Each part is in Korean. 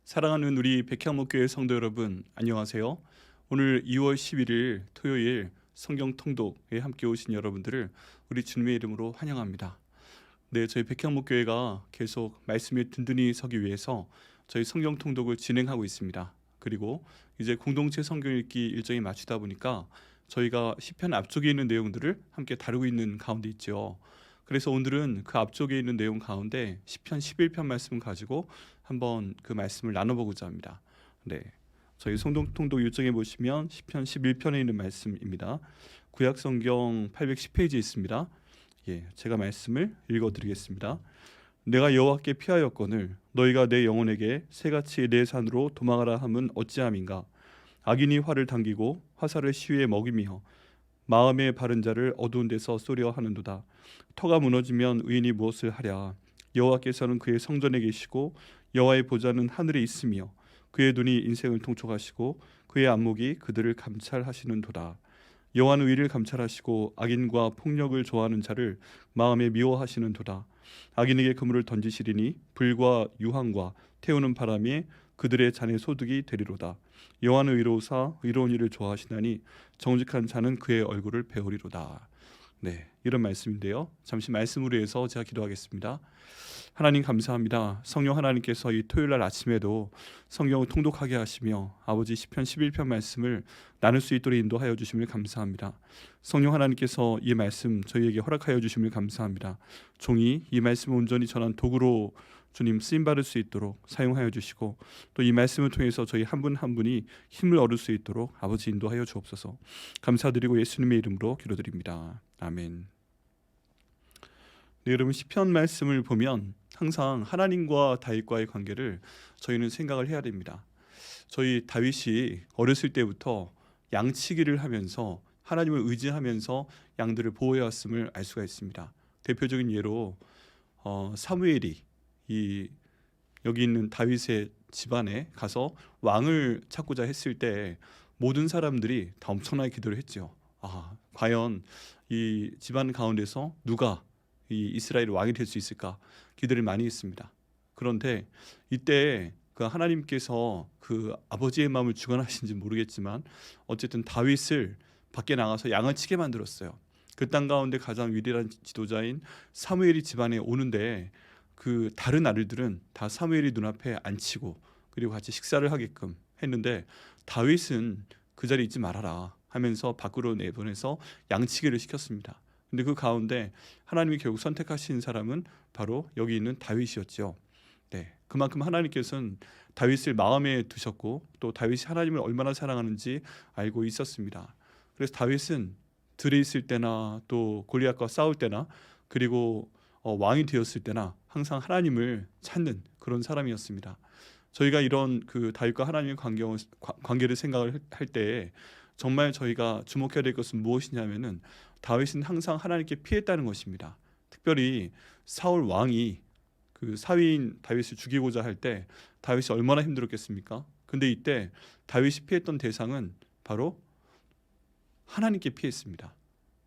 사랑하는 우리 백향목교회 성도 여러분, 안녕하세요. 오늘 2월 11일 토요일 성경 통독에 함께 오신 여러분들을 우리 주님의 이름으로 환영합니다. 네, 저희 백향목교회가 계속 말씀에 든든히 서기 위해서 저희 성경 통독을 진행하고 있습니다. 그리고 이제 공동체 성경 읽기 일정이 맞추다 보니까 저희가 시편 앞쪽에 있는 내용들을 함께 다루고 있는 가운데 있죠. 그래서 오늘은 그 앞쪽에 있는 내용 가운데 시편 11편 말씀 가지고 한번 그 말씀을 나눠보고자 합니다. 네, 저희 성경 통독 일정에 보시면 시편 11편에 있는 말씀입니다. 구약 성경 810페이지에 있습니다. 제가 말씀을 읽어드리겠습니다. 내가 여호와께 피하였거늘 너희가 내 영혼에게 새같이 내 산으로 도망하라 함은 어찌함인가. 악인이 활을 당기고 화살을 시위에 먹이며 마음에 바른 자를 어두운 데서 쏘려 하는도다. 터가 무너지면 의인이 무엇을 하랴. 여호와께서는 그의 성전에 계시고 여호와의 보좌는 하늘에 있으며 그의 눈이 인생을 통촉하시고 그의 안목이 그들을 감찰하시는도다. 여호와는 의를 감찰하시고 악인과 폭력을 좋아하는 자를 마음에 미워하시는도다. 악인에게 그물을 던지시리니 불과 유황과 태우는 바람에 그들의 잔의 소득이 되리로다. 여호와는 의로우사 의로운 일을 좋아하시나니 정직한 자는 그의 얼굴을 배우리로다. 네, 이런 말씀인데요. 잠시 말씀으로 해서 제가 기도하겠습니다. 하나님 감사합니다. 성령 하나님께서 이 토요일날 아침에도 성경을 통독하게 하시며 아버지 시편 11편 말씀을 나눌 수 있도록 인도하여 주심을 감사합니다. 성령 하나님께서 이 말씀 저희에게 허락하여 주심을 감사합니다. 종이 이 말씀을 온전히 전한 도구로 주님 쓰임받을 수 있도록 사용하여 주시고 또 이 말씀을 통해서 저희 한 분 한 분이 힘을 얻을 수 있도록 아버지 인도하여 주옵소서. 감사드리고 예수님의 이름으로 기도드립니다. 아멘. 네, 여러분 시편 말씀을 보면 항상 하나님과 다윗과의 관계를 저희는 생각을 해야 됩니다. 저희 다윗이 어렸을 때부터 양치기를 하면서 하나님을 의지하면서 양들을 보호해왔음을 알 수가 있습니다. 대표적인 예로 사무엘이 여기 있는 다윗의 집안에 가서 왕을 찾고자 했을 때 모든 사람들이 다 엄청나게 기도를 했죠. 과연 이 집안 가운데서 누가 이 이스라엘 왕이 될 수 있을까 기도를 많이 했습니다. 그런데 이때 그 하나님께서 그 아버지의 마음을 주관하신지 모르겠지만 어쨌든 다윗을 밖에 나가서 양을 치게 만들었어요. 그 땅 가운데 가장 위대한 지도자인 사무엘이 집안에 오는데 그 다른 아들들은 다 사무엘이 눈앞에 앉히고 그리고 같이 식사를 하게끔 했는데 다윗은 그 자리에 있지 말아라 하면서 밖으로 내보내서 양치기를 시켰습니다. 근데 그 가운데 하나님이 결국 선택하신 사람은 바로 여기 있는 다윗이었죠. 네, 그만큼 하나님께서는 다윗을 마음에 두셨고 또 다윗이 하나님을 얼마나 사랑하는지 알고 있었습니다. 그래서 다윗은 들에 있을 때나 또 골리앗과 싸울 때나 그리고 왕이 되었을 때나 항상 하나님을 찾는 그런 사람이었습니다. 저희가 이런 그 다윗과 하나님의 관계를 생각을 할 때에 정말 저희가 주목해야 될 것은 무엇이냐면은 다윗은 항상 하나님께 피했다는 것입니다. 특별히 사울 왕이 그 사위인 다윗을 죽이고자 할 때 다윗이 얼마나 힘들었겠습니까? 근데 이때 다윗이 피했던 대상은 바로 하나님께 피했습니다.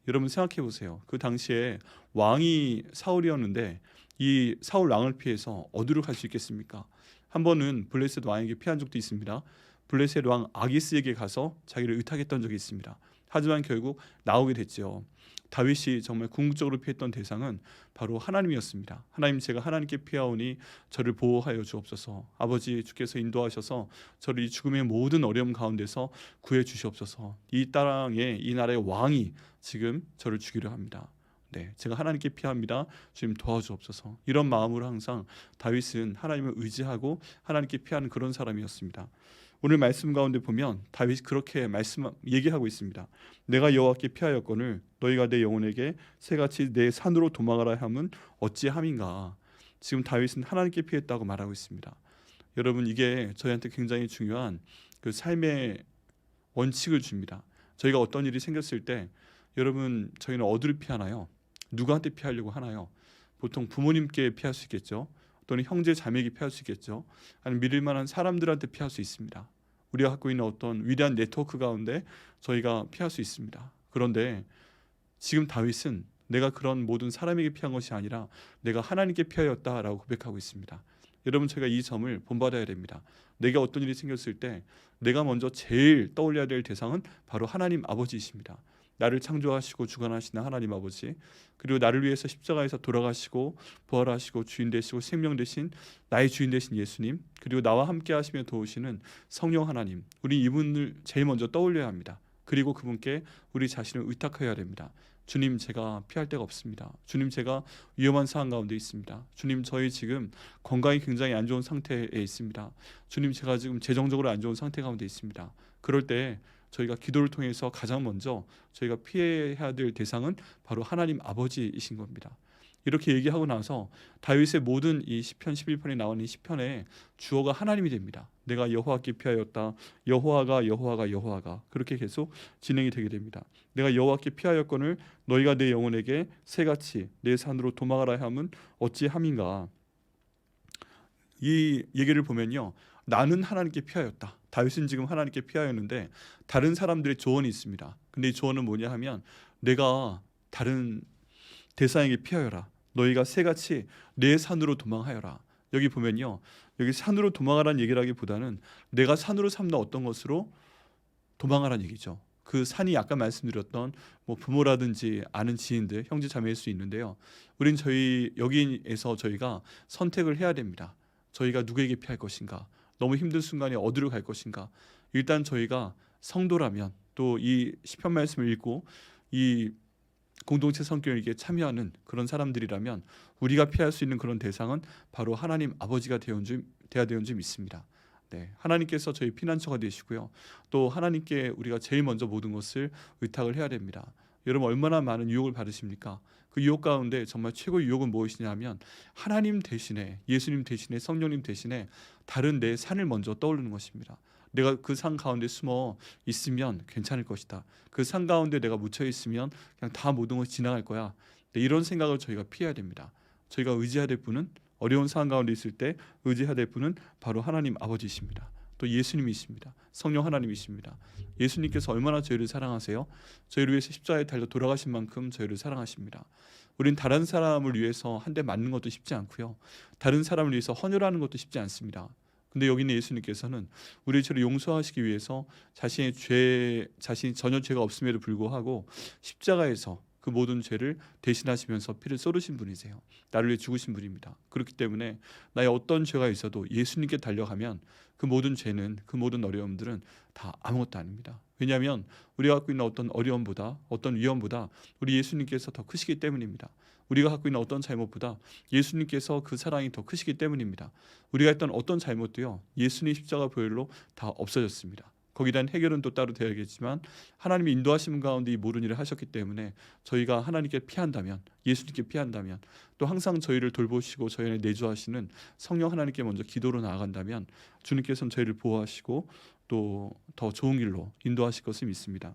여러분 생각해 보세요. 그 당시에 왕이 사울이었는데 이 사울 왕을 피해서 어디로 갈 수 있겠습니까? 한 번은 블레셋 왕에게 피한 적도 있습니다. 블레셋 왕 아기스에게 가서 자기를 의탁했던 적이 있습니다. 하지만 결국 나오게 됐죠. 다윗이 정말 궁극적으로 피했던 대상은 바로 하나님이었습니다. 하나님, 제가 하나님께 피하오니 저를 보호하여 주옵소서. 아버지, 주께서 인도하셔서 저를 이 죽음의 모든 어려움 가운데서 구해 주시옵소서. 이 땅에 이 나라의 왕이 지금 저를 죽이려 합니다. 네, 제가 하나님께 피합니다. 주님 도와주옵소서. 이런 마음으로 항상 다윗은 하나님을 의지하고 하나님께 피하는 그런 사람이었습니다. 오늘 말씀 가운데 보면 다윗이 그렇게 얘기하고 있습니다. 내가 여호와께 피하였거늘 너희가 내 영혼에게 새같이 내 산으로 도망하라 함은 어찌함인가. 지금 다윗은 하나님께 피했다고 말하고 있습니다. 여러분, 이게 저희한테 굉장히 중요한 그 삶의 원칙을 줍니다. 저희가 어떤 일이 생겼을 때 여러분, 저희는 어디를 피하나요? 누구한테 피하려고 하나요? 보통 부모님께 피할 수 있겠죠. 또는 형제 자매에게 피할 수 있겠죠. 아니면 믿을 만한 사람들한테 피할 수 있습니다. 우리가 갖고 있는 어떤 위대한 네트워크 가운데 저희가 피할 수 있습니다. 그런데 지금 다윗은 내가 그런 모든 사람에게 피한 것이 아니라 내가 하나님께 피하였다라고 고백하고 있습니다. 여러분 제가 이 점을 본받아야 됩니다. 내가 어떤 일이 생겼을 때 내가 먼저 제일 떠올려야 될 대상은 바로 하나님 아버지이십니다. 나를 창조하시고 주관하시는 하나님 아버지, 그리고 나를 위해서 십자가에서 돌아가시고 부활하시고 주인 되시고 생명 되신 나의 주인 되신 예수님, 그리고 나와 함께 하시며 도우시는 성령 하나님, 우리 이분을 제일 먼저 떠올려야 합니다. 그리고 그분께 우리 자신을 의탁해야 됩니다. 주님, 제가 피할 데가 없습니다. 주님, 제가 위험한 상황 가운데 있습니다. 주님, 저희 지금 건강이 굉장히 안 좋은 상태에 있습니다. 주님, 제가 지금 재정적으로 안 좋은 상태 가운데 있습니다. 그럴 때 저희가 기도를 통해서 가장 먼저 저희가 피해야 될 대상은 바로 하나님 아버지이신 겁니다. 이렇게 얘기하고 나서 다윗의 모든 이 시편 11편에 나오는 이 시편에 주어가 하나님이 됩니다. 내가 여호와께 피하였다. 여호와가 그렇게 계속 진행이 되게 됩니다. 내가 여호와께 피하였거늘 너희가 내 영혼에게 새같이 내 산으로 도망하라 함은 어찌함인가. 이 얘기를 보면요, 나는 하나님께 피하였다. 다윗은 지금 하나님께 피하였는데 다른 사람들의 조언이 있습니다. 근데 이 조언은 뭐냐 하면 내가 다른 대상에게 피하여라. 너희가 새같이 내 산으로 도망하여라. 여기 보면요, 여기 산으로 도망하라는 얘기라기보다는 내가 산으로 삼는 어떤 것으로 도망하라는 얘기죠. 그 산이 아까 말씀드렸던 뭐 부모라든지 아는 지인들, 형제 자매일 수 있는데요. 우린 저희 여기에서 저희가 선택을 해야 됩니다. 저희가 누구에게 피할 것인가, 너무 힘든 순간에 어디로 갈 것인가. 일단 저희가 성도라면, 또 이 시편 말씀을 읽고 이 공동체 성결에 참여하는 그런 사람들이라면 우리가 피할 수 있는 그런 대상은 바로 하나님 아버지가 되어야 되는 줄 믿습니다. 네, 하나님께서 저희 피난처가 되시고요. 또 하나님께 우리가 제일 먼저 모든 것을 의탁을 해야 됩니다. 여러분 얼마나 많은 유혹을 받으십니까? 그 유혹 가운데 정말 최고의 유혹은 무엇이냐면 하나님 대신에, 예수님 대신에, 성령님 대신에 다른 내 산을 먼저 떠오르는 것입니다. 내가 그 산 가운데 숨어 있으면 괜찮을 것이다. 그 산 가운데 내가 묻혀 있으면 그냥 다 모든 것이 지나갈 거야. 네, 이런 생각을 저희가 피해야 됩니다. 저희가 의지해야 될 분은, 어려운 상황 가운데 있을 때 의지해야 될 분은 바로 하나님 아버지이십니다. 또 예수님이십니다. 성령 하나님이십니다. 예수님께서 얼마나 저희를 사랑하세요? 저희를 위해서 십자가에 달려 돌아가신 만큼 저희를 사랑하십니다. 우린 다른 사람을 위해서 한 대 맞는 것도 쉽지 않고요. 다른 사람을 위해서 헌혈하는 것도 쉽지 않습니다. 근데 여기 있는 예수님께서는 우리 죄를 용서하시기 위해서 자신이 전혀 죄가 없음에도 불구하고 십자가에서 그 모든 죄를 대신하시면서 피를 쏟으신 분이세요. 나를 위해 죽으신 분입니다. 그렇기 때문에 나의 어떤 죄가 있어도 예수님께 달려가면 그 모든 죄는, 그 모든 어려움들은 다 아무것도 아닙니다. 왜냐하면 우리가 갖고 있는 어떤 어려움보다, 어떤 위험보다 우리 예수님께서 더 크시기 때문입니다. 우리가 갖고 있는 어떤 잘못보다 예수님께서 그 사랑이 더 크시기 때문입니다. 우리가 했던 어떤 잘못도요, 예수님 십자가 보혈로 다 없어졌습니다. 거기에 대한 해결은 또 따로 되어야겠지만 하나님이 인도하시는 가운데 이 모든 일을 하셨기 때문에 저희가 하나님께 피한다면, 예수님께 피한다면, 또 항상 저희를 돌보시고 저희를 내주하시는 성령 하나님께 먼저 기도로 나아간다면 주님께서는 저희를 보호하시고 또 더 좋은 길로 인도하실 것을 믿습니다.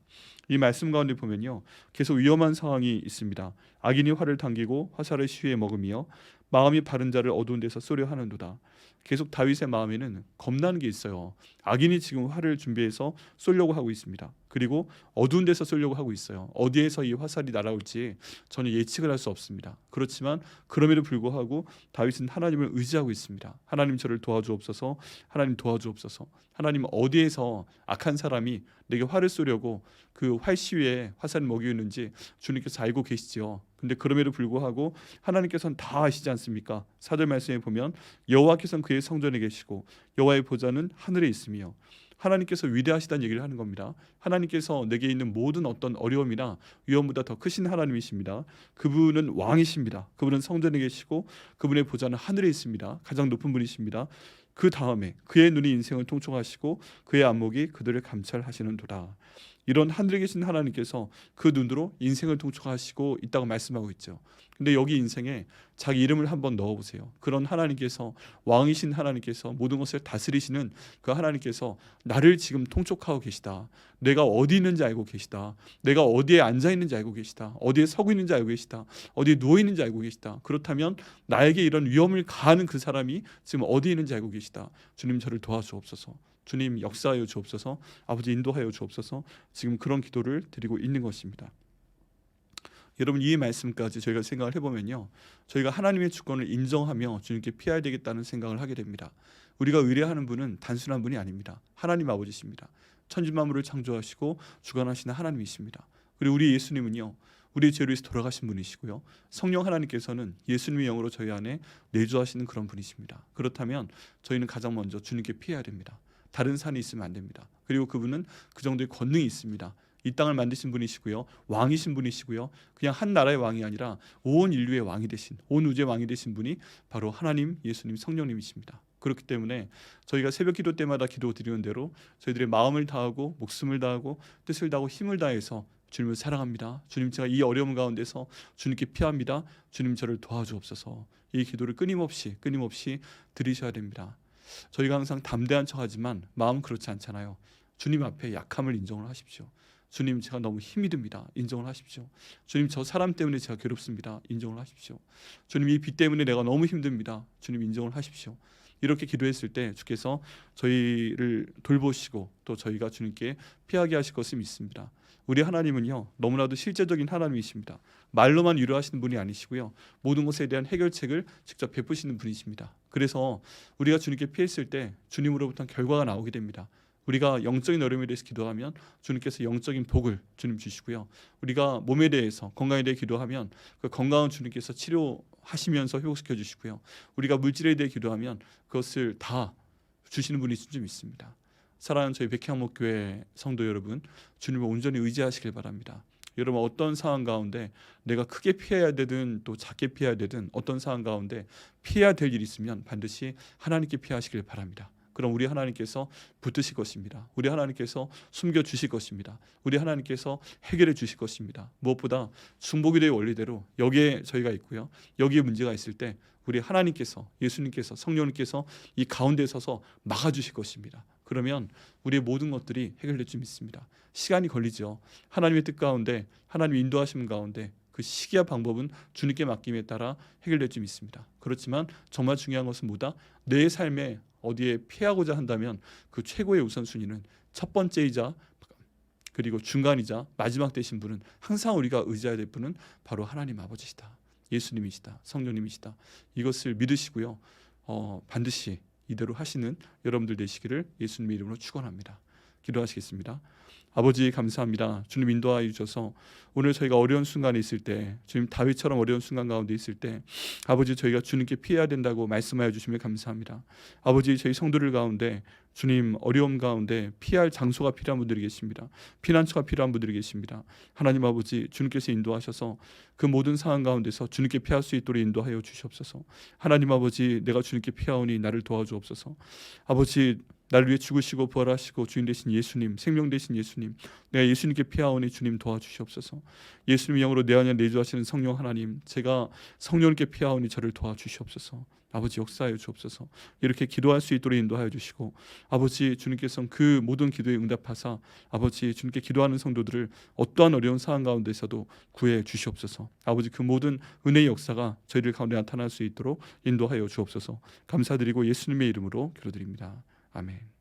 이 말씀 가운데 보면요, 계속 위험한 상황이 있습니다. 악인이 활을 당기고 화살을 시위에 먹으며 마음이 바른 자를 어두운 데서 쏘려 하는도다. 계속 다윗의 마음에는 겁나는 게 있어요. 악인이 지금 활을 준비해서 쏘려고 하고 있습니다. 그리고 어두운 데서 쏘려고 하고 있어요. 어디에서 이 화살이 날아올지 전혀 예측을 할 수 없습니다. 그렇지만 그럼에도 불구하고 다윗은 하나님을 의지하고 있습니다. 하나님 저를 도와주옵소서. 하나님 도와주옵소서. 하나님 어디에서 악한 사람이 내게 활을 쏘려고 그 활시위에 화살을 먹이고 있는지 주님께서 알고 계시지요. 근데 그럼에도 불구하고 하나님께서는 다 아시지 않습니까? 4절 말씀에 보면 여호와께서는 그의 성전에 계시고 여호와의 보좌는 하늘에 있으며, 하나님께서 위대하시다는 얘기를 하는 겁니다. 하나님께서 내게 있는 모든 어떤 어려움이나 위험보다 더 크신 하나님이십니다. 그분은 왕이십니다. 그분은 성전에 계시고 그분의 보좌는 하늘에 있습니다. 가장 높은 분이십니다. 그 다음에 그의 눈이 인생을 통촉하시고 그의 안목이 그들을 감찰하시는도다. 이런 하늘에 계신 하나님께서 그 눈으로 인생을 통촉하시고 있다고 말씀하고 있죠. 근데 여기 인생에 자기 이름을 한번 넣어보세요. 그런 하나님께서, 왕이신 하나님께서, 모든 것을 다스리시는 그 하나님께서 나를 지금 통촉하고 계시다. 내가 어디 있는지 알고 계시다. 내가 어디에 앉아 있는지 알고 계시다. 어디에 서고 있는지 알고 계시다. 어디에 누워 있는지 알고 계시다. 그렇다면 나에게 이런 위험을 가하는 그 사람이 지금 어디 있는지 알고 계시다. 주님 저를 도와주옵소서. 주님 역사하여 주옵소서. 아버지 인도하여 주옵소서. 지금 그런 기도를 드리고 있는 것입니다. 여러분 이 말씀까지 저희가 생각을 해보면요, 저희가 하나님의 주권을 인정하며 주님께 피해야 되겠다는 생각을 하게 됩니다. 우리가 의뢰하는 분은 단순한 분이 아닙니다. 하나님 아버지십니다. 천지만물을 창조하시고 주관하시는 하나님이십니다. 그리고 우리 예수님은요, 우리의 죄로 인해서 돌아가신 분이시고요, 성령 하나님께서는 예수님의 영으로 저희 안에 내주하시는 그런 분이십니다. 그렇다면 저희는 가장 먼저 주님께 피해야 됩니다. 다른 산이 있으면 안 됩니다. 그리고 그분은 그 정도의 권능이 있습니다. 이 땅을 만드신 분이시고요, 왕이신 분이시고요, 그냥 한 나라의 왕이 아니라 온 인류의 왕이 되신, 온 우주의 왕이 되신 분이 바로 하나님, 예수님, 성령님이십니다. 그렇기 때문에 저희가 새벽 기도 때마다 기도 드리는 대로 저희들의 마음을 다하고 목숨을 다하고 뜻을 다하고 힘을 다해서 주님을 사랑합니다. 주님, 제가 이 어려움 가운데서 주님께 피합니다. 주님, 저를 도와주옵소서. 이 기도를 끊임없이 드리셔야 됩니다. 저희가 항상 담대한 척하지만 마음은 그렇지 않잖아요. 주님 앞에 약함을 인정을 하십시오. 주님, 제가 너무 힘이 듭니다. 인정을 하십시오. 주님, 저 사람 때문에 제가 괴롭습니다. 인정을 하십시오. 주님, 이 비 때문에 내가 너무 힘듭니다. 주님, 인정을 하십시오. 이렇게 기도했을 때 주께서 저희를 돌보시고 또 저희가 주님께 피하게 하실 것을 믿습니다. 우리 하나님은요, 너무나도 실제적인 하나님이십니다. 말로만 위로하시는 분이 아니시고요, 모든 것에 대한 해결책을 직접 베푸시는 분이십니다. 그래서 우리가 주님께 피했을 때 주님으로부터 결과가 나오게 됩니다. 우리가 영적인 어려움에 대해서 기도하면 주님께서 영적인 복을 주님 주시고요, 우리가 몸에 대해서, 건강에 대해 기도하면 그 건강은 주님께서 치료하시면서 회복시켜 주시고요, 우리가 물질에 대해 기도하면 그것을 다 주시는 분이 좀 있습니다. 사랑하는 저희 백향목교회 성도 여러분, 주님을 온전히 의지하시길 바랍니다. 여러분, 어떤 상황 가운데 내가 크게 피해야 되든 또 작게 피해야 되든 어떤 상황 가운데 피해야 될 일이 있으면 반드시 하나님께 피하시길 바랍니다. 그럼 우리 하나님께서 붙드실 것입니다. 우리 하나님께서 숨겨주실 것입니다. 우리 하나님께서 해결해 주실 것입니다. 무엇보다 중보기도의 원리대로 여기에 저희가 있고요, 여기에 문제가 있을 때 우리 하나님께서, 예수님께서, 성령님께서 이 가운데에 서서 막아주실 것입니다. 그러면 우리의 모든 것들이 해결될 줄 믿습니다. 시간이 걸리죠. 하나님의 뜻 가운데, 하나님의 인도하심 가운데 그 시기와 방법은 주님께 맡김에 따라 해결될 줄 믿습니다. 그렇지만 정말 중요한 것은 뭐다? 내 삶에 어디에 피하고자 한다면 그 최고의 우선순위는 첫 번째이자 그리고 중간이자 마지막 되신 분은, 항상 우리가 의지해야 될 분은 바로 하나님 아버지시다, 예수님이시다, 성령님이시다. 이것을 믿으시고요, 반드시 이대로 하시는 여러분들 되시기를 예수님의 이름으로 축원합니다. 기도하시겠습니다. 아버지, 감사합니다. 주님 인도하여 주셔서 오늘 저희가 어려운 순간에 있을 때, 주님 다윗처럼 어려운 순간 가운데 있을 때 아버지, 저희가 주님께 피해야 된다고 말씀하여 주시면 감사합니다. 아버지, 저희 성도들 가운데 주님 어려움 가운데 피할 장소가 필요한 분들이 계십니다. 피난처가 필요한 분들이 계십니다. 하나님 아버지, 주님께서 인도하셔서 그 모든 상황 가운데서 주님께 피할 수 있도록 인도하여 주시옵소서. 하나님 아버지, 내가 주님께 피하오니 나를 도와주옵소서. 아버지, 나를 위해 죽으시고 부활하시고 주인 되신 예수님, 생명 되신 예수님, 내가 예수님께 피하오니 주님 도와주시옵소서. 예수님 영으로 내 안에 내주하시는 성령 하나님, 제가 성령님께 피하오니 저를 도와주시옵소서. 아버지, 역사하여 주옵소서. 이렇게 기도할 수 있도록 인도하여 주시고, 아버지, 주님께서는 그 모든 기도에 응답하사 아버지, 주님께 기도하는 성도들을 어떠한 어려운 상황 가운데서도 구해 주시옵소서. 아버지, 그 모든 은혜의 역사가 저희들 가운데 나타날 수 있도록 인도하여 주옵소서. 감사드리고 예수님의 이름으로 기도드립니다. 아멘.